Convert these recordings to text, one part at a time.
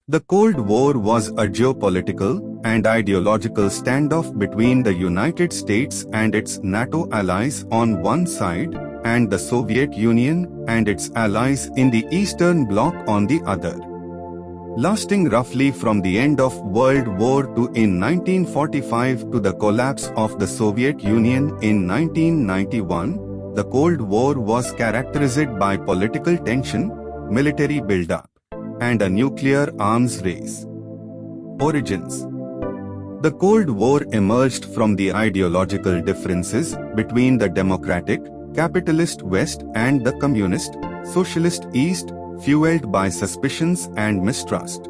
The Cold War was a geopolitical and ideological standoff between the United States and its NATO allies on one side and the Soviet Union and its allies in the Eastern Bloc on the other. Lasting roughly from the end of World War II in 1945 to the collapse of the Soviet Union in 1991, the Cold War was characterized by political tension, military buildup, and a nuclear arms race. Origins. The Cold War emerged from the ideological differences between the democratic, capitalist West and the communist, socialist East, fueled by suspicions and mistrust.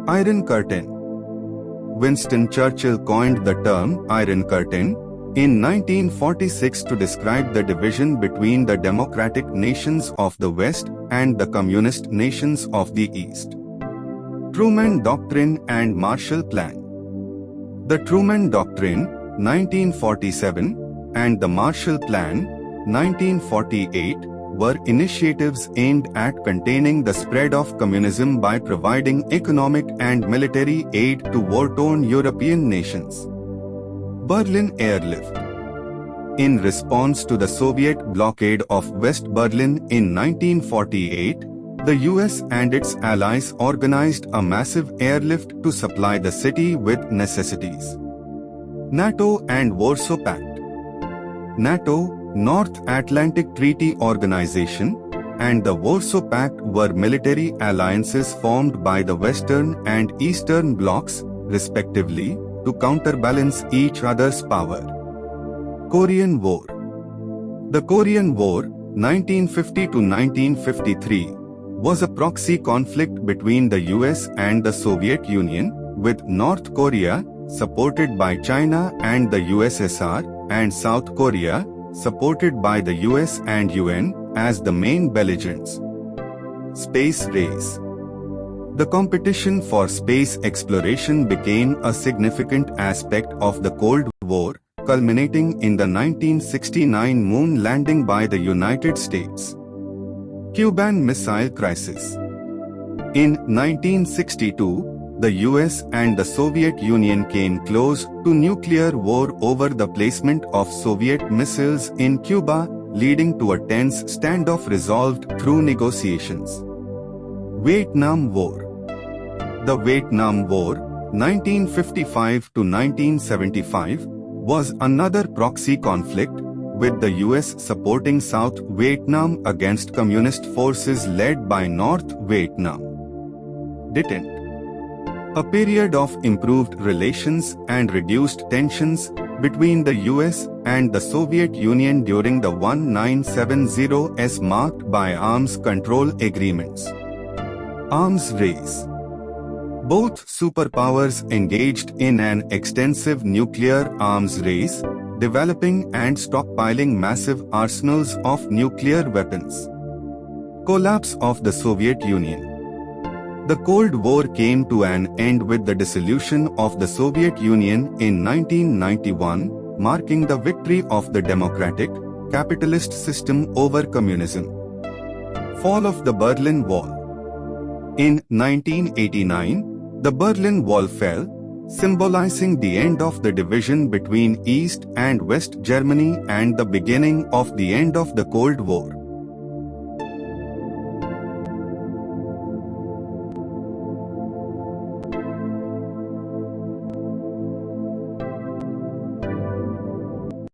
Iron Curtain. Winston Churchill coined the term Iron Curtain in 1946 to describe the division between the democratic nations of the West and the communist nations of the East. Truman Doctrine and Marshall Plan. The Truman Doctrine, 1947, and the Marshall Plan, 1948, were initiatives aimed at containing the spread of communism by providing economic and military aid to war-torn European nations. Berlin Airlift. In response to the Soviet blockade of West Berlin in 1948, the US and its allies organized a massive airlift to supply the city with necessities. NATO and Warsaw Pact. NATO, North Atlantic Treaty Organization, and the Warsaw Pact were military alliances formed by the Western and Eastern blocs, respectively, to counterbalance each other's power. Korean War. The Korean War, 1950 to 1953, was a proxy conflict between the US and the Soviet Union, with North Korea, supported by China and the USSR, and South Korea, supported by the US and UN, as the main belligerents. Space race. The competition for space exploration became a significant aspect of the Cold War, culminating in the 1969 moon landing by the United States. Cuban Missile Crisis. In 1962, the US and the Soviet Union came close to nuclear war over the placement of Soviet missiles in Cuba, leading to a tense standoff resolved through negotiations. Vietnam War. The Vietnam War, 1955 to 1975, was another proxy conflict, with the US supporting South Vietnam against communist forces led by North Vietnam. Detent. A period of improved relations and reduced tensions between the US and the Soviet Union during the 1970s marked by arms control agreements. Arms race. Both superpowers engaged in an extensive nuclear arms race, developing and stockpiling massive arsenals of nuclear weapons. Collapse of the Soviet Union. The Cold War came to an end with the dissolution of the Soviet Union in 1991, marking the victory of the democratic, capitalist system over communism. Fall of the Berlin Wall. In 1989, the Berlin Wall fell, symbolizing the end of the division between East and West Germany and the beginning of the end of the Cold War.